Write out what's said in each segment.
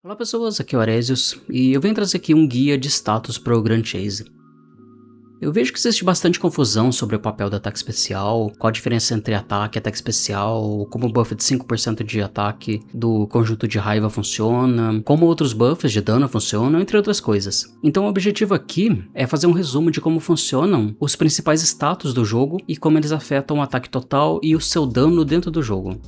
Olá pessoas, aqui é o Aresius e eu venho trazer aqui um guia de status para o Grand Chase. Eu vejo que existe bastante confusão sobre o papel do ataque especial, qual a diferença entre ataque e ataque especial, como o buff de 5% de ataque do conjunto de raiva funciona, como outros buffs de dano funcionam, entre outras coisas. Então o objetivo aqui é fazer um resumo de como funcionam os principais status do jogo e como eles afetam o ataque total e o seu dano dentro do jogo.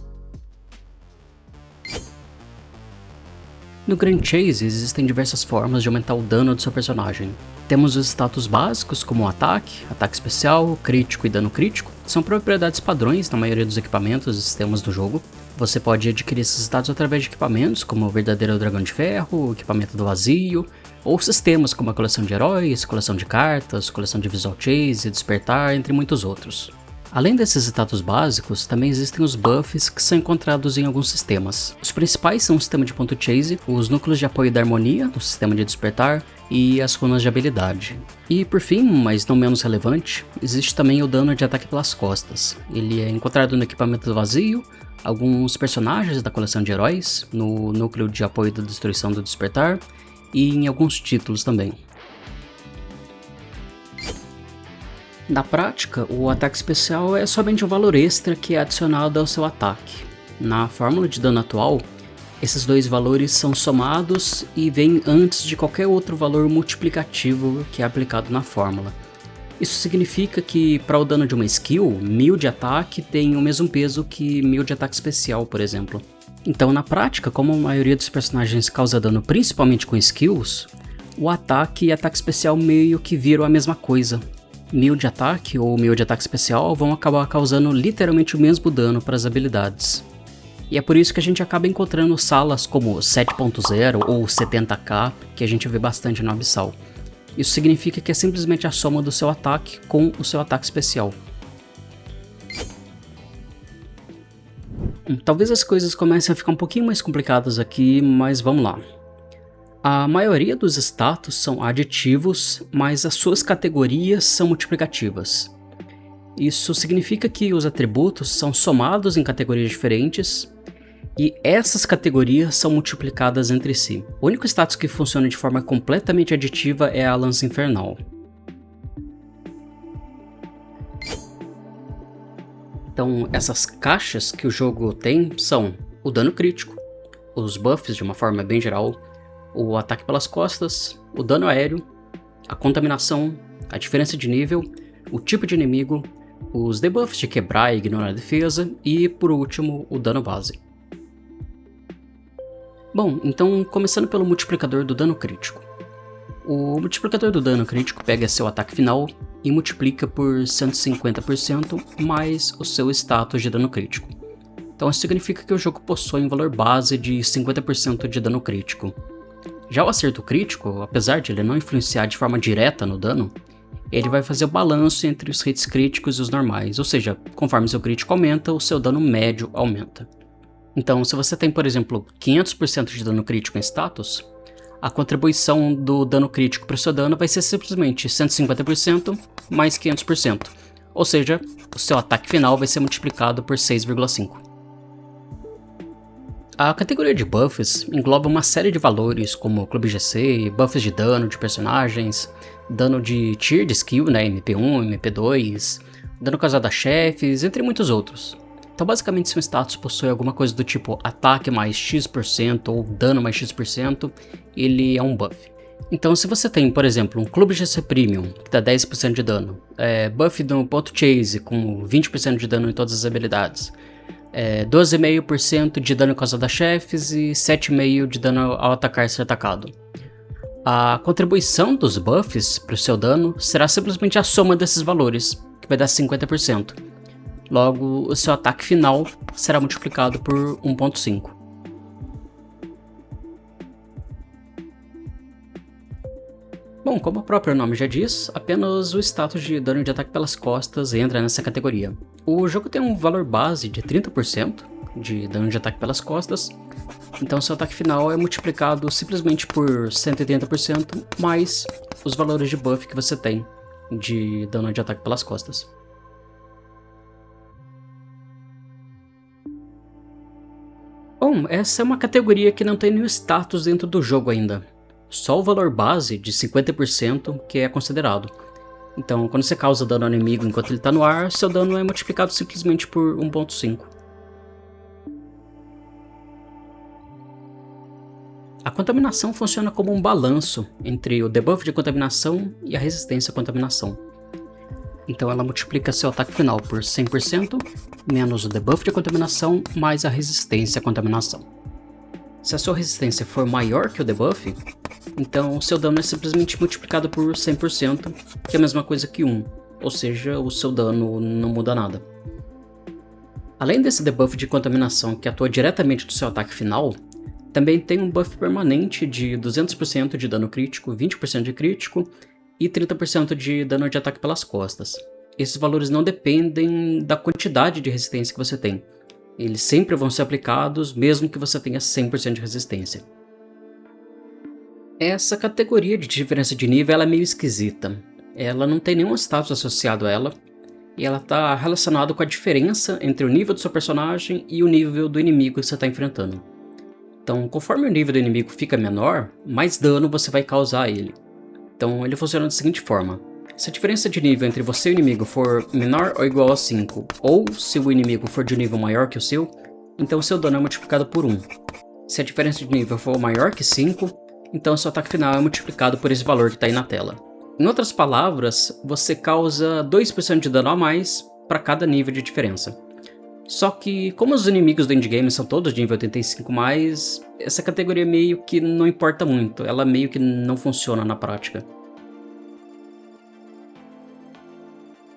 No Grand Chase existem diversas formas de aumentar o dano do seu personagem. Temos os status básicos como ataque, ataque especial, crítico e dano crítico, que são propriedades padrões na maioria dos equipamentos e sistemas do jogo. Você pode adquirir esses status através de equipamentos como o verdadeiro dragão de ferro, o equipamento do vazio, ou sistemas como a coleção de heróis, coleção de cartas, coleção de visual chase, despertar, entre muitos outros. Além desses status básicos, também existem os buffs que são encontrados em alguns sistemas. Os principais são o sistema de ponto chase, os núcleos de apoio da harmonia, o sistema de despertar e as runas de habilidade. E por fim, mas não menos relevante, existe também o dano de ataque pelas costas. Ele é encontrado no equipamento do vazio, alguns personagens da coleção de heróis, no núcleo de apoio da destruição do despertar e em alguns títulos também. Na prática, o ataque especial é somente um valor extra que é adicionado ao seu ataque. Na fórmula de dano atual, esses dois valores são somados e vêm antes de qualquer outro valor multiplicativo que é aplicado na fórmula. Isso significa que para o dano de uma skill, 1000 de ataque tem o mesmo peso que 1000 de ataque especial, por exemplo. Então na prática, como a maioria dos personagens causa dano principalmente com skills, o ataque e ataque especial meio que viram a mesma coisa. 1000 de ataque ou 1000 de ataque especial vão acabar causando literalmente o mesmo dano para as habilidades. E é por isso que a gente acaba encontrando salas como 7.0 ou 70k, que a gente vê bastante no Abyssal. Isso significa que é simplesmente a soma do seu ataque com o seu ataque especial. Talvez as coisas comecem a ficar um pouquinho mais complicadas aqui, mas vamos lá. A maioria dos status são aditivos, mas as suas categorias são multiplicativas. Isso significa que os atributos são somados em categorias diferentes, e essas categorias são multiplicadas entre si. O único status que funciona de forma completamente aditiva é a Lança Infernal. Então, essas caixas que o jogo tem são o dano crítico, os buffs de uma forma bem geral, o ataque pelas costas, o dano aéreo, a contaminação, a diferença de nível, o tipo de inimigo, os debuffs de quebrar e ignorar a defesa e, por último, o dano base. Bom, então começando pelo multiplicador do dano crítico. O multiplicador do dano crítico pega seu ataque final e multiplica por 150% mais o seu status de dano crítico. Então isso significa que o jogo possui um valor base de 50% de dano crítico. Já o acerto crítico, apesar de ele não influenciar de forma direta no dano, ele vai fazer o balanço entre os hits críticos e os normais, ou seja, conforme seu crítico aumenta, o seu dano médio aumenta. Então, se você tem, por exemplo, 500% de dano crítico em status, a contribuição do dano crítico para o seu dano vai ser simplesmente 150% mais 500%, ou seja, o seu ataque final vai ser multiplicado por 6,5. A categoria de buffs engloba uma série de valores como Clube GC, buffs de dano de personagens, dano de tier de skill, né, MP1, MP2, dano causado a chefes, entre muitos outros. Então basicamente se um status possui alguma coisa do tipo ataque mais X% ou dano mais X%, ele é um buff. Então se você tem, por exemplo, um Clube GC Premium, que dá 10% de dano, buff do ponto chase com 20% de dano em todas as habilidades, 12,5% de dano causado a chefes e 7,5% de dano ao atacar e ser atacado. A contribuição dos buffs para o seu dano será simplesmente a soma desses valores, que vai dar 50%. Logo, o seu ataque final será multiplicado por 1,5. Bom, como o próprio nome já diz, apenas o status de dano de ataque pelas costas entra nessa categoria. O jogo tem um valor base de 30% de dano de ataque pelas costas, então seu ataque final é multiplicado simplesmente por 180% mais os valores de buff que você tem de dano de ataque pelas costas. Bom, essa é uma categoria que não tem nenhum status dentro do jogo ainda. Só o valor base de 50% que é considerado. Então, quando você causa dano ao inimigo enquanto ele está no ar, seu dano é multiplicado simplesmente por 1.5. A contaminação funciona como um balanço entre o debuff de contaminação e a resistência à contaminação. Então ela multiplica seu ataque final por 100%, menos o debuff de contaminação, mais a resistência à contaminação. Se a sua resistência for maior que o debuff, então o seu dano é simplesmente multiplicado por 100%, que é a mesma coisa que 1, ou seja, o seu dano não muda nada. Além desse debuff de contaminação que atua diretamente no seu ataque final, também tem um buff permanente de 200% de dano crítico, 20% de crítico e 30% de dano de ataque pelas costas. Esses valores não dependem da quantidade de resistência que você tem. Eles sempre vão ser aplicados, mesmo que você tenha 100% de resistência. Essa categoria de diferença de nível ela é meio esquisita. Ela não tem nenhum status associado a ela, e ela está relacionada com a diferença entre o nível do seu personagem e o nível do inimigo que você está enfrentando. Então, conforme o nível do inimigo fica menor, mais dano você vai causar a ele. Então, ele funciona da seguinte forma. Se a diferença de nível entre você e o inimigo for menor ou igual a 5, ou se o inimigo for de um nível maior que o seu, então o seu dano é multiplicado por 1. Se a diferença de nível for maior que 5, então seu ataque final é multiplicado por esse valor que está aí na tela. Em outras palavras, você causa 2% de dano a mais para cada nível de diferença. Só que, como os inimigos do endgame são todos de nível 85+, essa categoria meio que não importa muito, ela meio que não funciona na prática.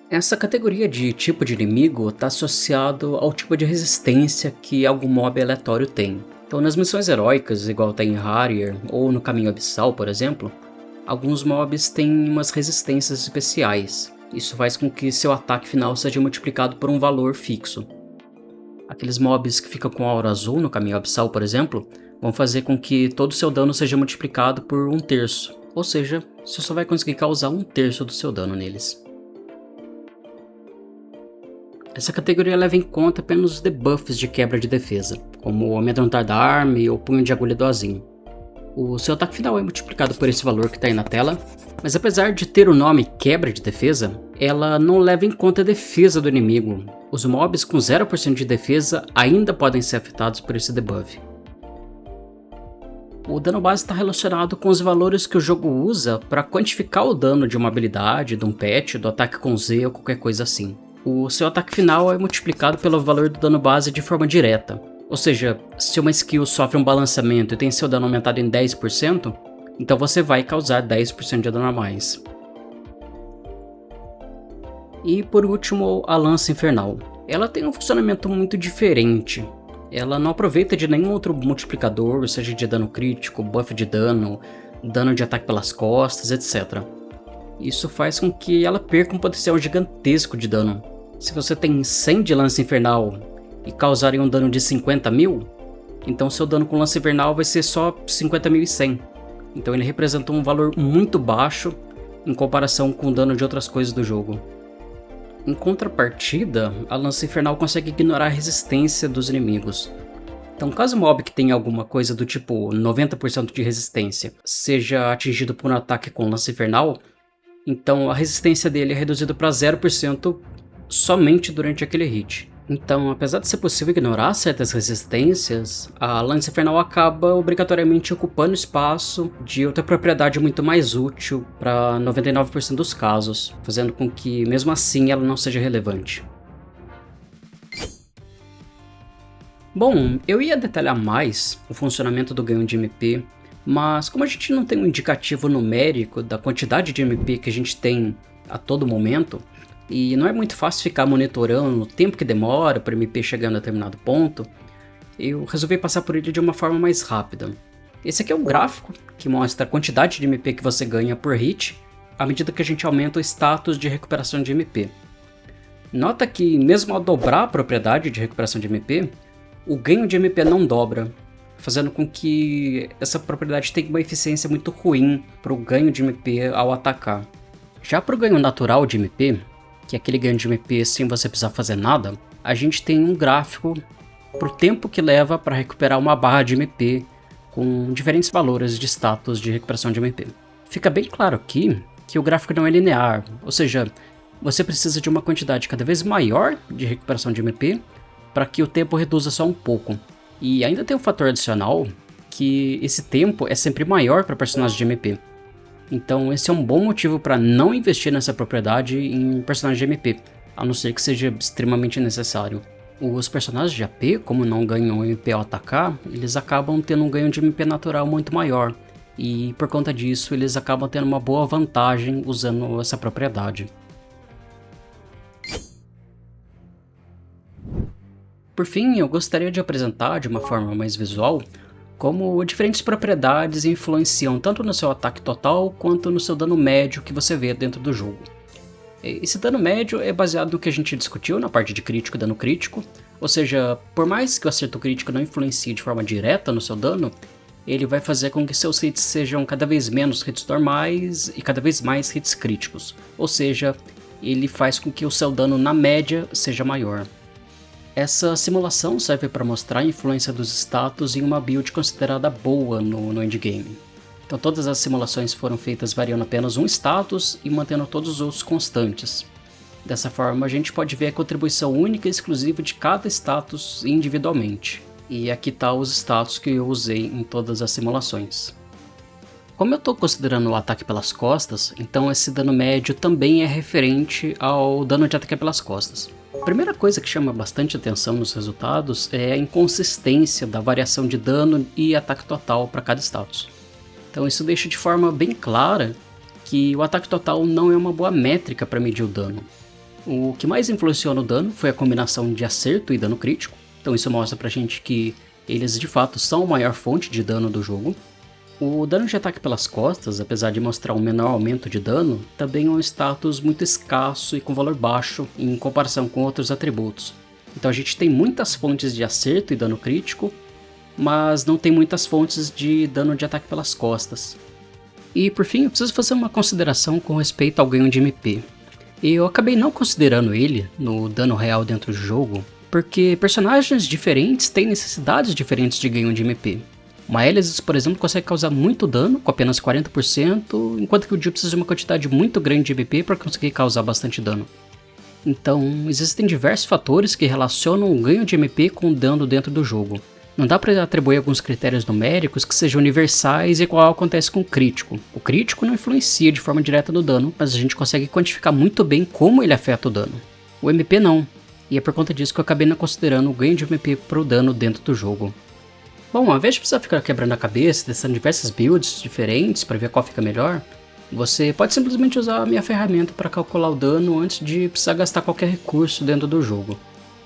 Essa categoria de tipo de inimigo está associado ao tipo de resistência que algum mob aleatório tem. Então nas missões heróicas, igual tem em Harrier ou no Caminho Abissal, por exemplo, alguns mobs têm umas resistências especiais. Isso faz com que seu ataque final seja multiplicado por um valor fixo. Aqueles mobs que ficam com aura azul no Caminho Abissal, por exemplo, vão fazer com que todo o seu dano seja multiplicado por 1/3. Ou seja, você só vai conseguir causar 1/3 do seu dano neles. Essa categoria leva em conta apenas os debuffs de quebra de defesa, como o Amedrontar da Arma ou Punho de Agulha do Azim. O seu ataque final é multiplicado por esse valor que está aí na tela, mas apesar de ter o nome quebra de defesa, ela não leva em conta a defesa do inimigo. Os mobs com 0% de defesa ainda podem ser afetados por esse debuff. O dano base está relacionado com os valores que o jogo usa para quantificar o dano de uma habilidade, de um pet, do ataque com Z ou qualquer coisa assim. O seu ataque final é multiplicado pelo valor do dano base de forma direta. Ou seja, se uma skill sofre um balanceamento e tem seu dano aumentado em 10%, então você vai causar 10% de dano a mais. E por último, a Lança Infernal. Ela tem um funcionamento muito diferente. Ela não aproveita de nenhum outro multiplicador, seja de dano crítico, buff de dano, dano de ataque pelas costas, etc. Isso faz com que ela perca um potencial gigantesco de dano. Se você tem 100 de Lança Infernal e causarem um dano de 50.000, então seu dano com Lança Infernal vai ser só 50.100. Então ele representa um valor muito baixo em comparação com o dano de outras coisas do jogo. Em contrapartida, a Lança Infernal consegue ignorar a resistência dos inimigos. Então caso o mob que tenha alguma coisa do tipo 90% de resistência seja atingido por um ataque com Lança Infernal, então a resistência dele é reduzida para 0% somente durante aquele hit. Então, apesar de ser possível ignorar certas resistências, a Lança Infernal acaba obrigatoriamente ocupando espaço de outra propriedade muito mais útil para 99% dos casos, fazendo com que, mesmo assim, ela não seja relevante. Bom, eu ia detalhar mais o funcionamento do ganho de MP, mas como a gente não tem um indicativo numérico da quantidade de MP que a gente tem a todo momento, e não é muito fácil ficar monitorando o tempo que demora para o MP chegar a determinado ponto, eu resolvi passar por ele de uma forma mais rápida. Esse aqui é um gráfico que mostra a quantidade de MP que você ganha por hit à medida que a gente aumenta o status de recuperação de MP. Nota que mesmo ao dobrar a propriedade de recuperação de MP, o ganho de MP não dobra, fazendo com que essa propriedade tenha uma eficiência muito ruim para o ganho de MP ao atacar. Já para o ganho natural de MP, que é aquele ganho de MP sem você precisar fazer nada, a gente tem um gráfico pro tempo que leva para recuperar uma barra de MP com diferentes valores de status de recuperação de MP. Fica bem claro aqui que o gráfico não é linear, ou seja, você precisa de uma quantidade cada vez maior de recuperação de MP para que o tempo reduza só um pouco. E ainda tem um fator adicional, que esse tempo é sempre maior para personagens de MP. Então esse é um bom motivo para não investir nessa propriedade em personagens de MP, a não ser que seja extremamente necessário. Os personagens de AP, como não ganham MP ao atacar, eles acabam tendo um ganho de MP natural muito maior, e por conta disso eles acabam tendo uma boa vantagem usando essa propriedade. Por fim, eu gostaria de apresentar de uma forma mais visual como diferentes propriedades influenciam tanto no seu ataque total quanto no seu dano médio que você vê dentro do jogo. Esse dano médio é baseado no que a gente discutiu na parte de crítico e dano crítico, ou seja, por mais que o acerto crítico não influencie de forma direta no seu dano, ele vai fazer com que seus hits sejam cada vez menos hits normais e cada vez mais hits críticos, ou seja, ele faz com que o seu dano na média seja maior. Essa simulação serve para mostrar a influência dos status em uma build considerada boa no endgame. Então todas as simulações foram feitas variando apenas um status e mantendo todos os outros constantes. Dessa forma a gente pode ver a contribuição única e exclusiva de cada status individualmente. E aqui está os status que eu usei em todas as simulações. Como eu estou considerando o ataque pelas costas, então esse dano médio também é referente ao dano de ataque pelas costas. A primeira coisa que chama bastante atenção nos resultados é a inconsistência da variação de dano e ataque total para cada status. Então isso deixa de forma bem clara que o ataque total não é uma boa métrica para medir o dano. O que mais influenciou no dano foi a combinação de acerto e dano crítico, então isso mostra pra gente que eles de fato são a maior fonte de dano do jogo. O dano de ataque pelas costas, apesar de mostrar um menor aumento de dano, também é um status muito escasso e com valor baixo em comparação com outros atributos. Então a gente tem muitas fontes de acerto e dano crítico, mas não tem muitas fontes de dano de ataque pelas costas. E por fim, eu preciso fazer uma consideração com respeito ao ganho de MP. Eu acabei não considerando ele no dano real dentro do jogo, porque personagens diferentes têm necessidades diferentes de ganho de MP. Uma Elesis, por exemplo, consegue causar muito dano com apenas 40%, enquanto que o Jill precisa de uma quantidade muito grande de MP para conseguir causar bastante dano. Então, existem diversos fatores que relacionam o ganho de MP com o dano dentro do jogo. Não dá para atribuir alguns critérios numéricos que sejam universais igual acontece com o crítico. O crítico não influencia de forma direta no dano, mas a gente consegue quantificar muito bem como ele afeta o dano. O MP não, e é por conta disso que eu acabei não considerando o ganho de MP para o dano dentro do jogo. Bom, ao invés de precisar ficar quebrando a cabeça, testando diversas builds diferentes para ver qual fica melhor, você pode simplesmente usar a minha ferramenta para calcular o dano antes de precisar gastar qualquer recurso dentro do jogo.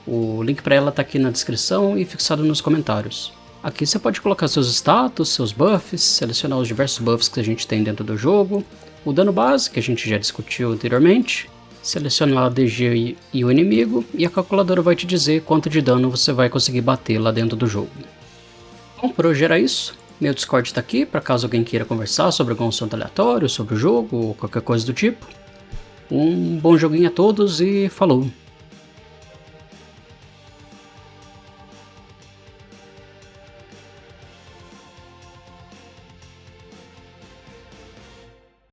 O link para ela está aqui na descrição e fixado nos comentários. Aqui você pode colocar seus status, seus buffs, selecionar os diversos buffs que a gente tem dentro do jogo, o dano base, que a gente já discutiu anteriormente, selecionar a DG e o inimigo, e a calculadora vai te dizer quanto de dano você vai conseguir bater lá dentro do jogo. Bom, por hoje era isso. Meu Discord está aqui para caso alguém queira conversar sobre algum assunto aleatório, sobre o jogo ou qualquer coisa do tipo. Um bom joguinho a todos e falou!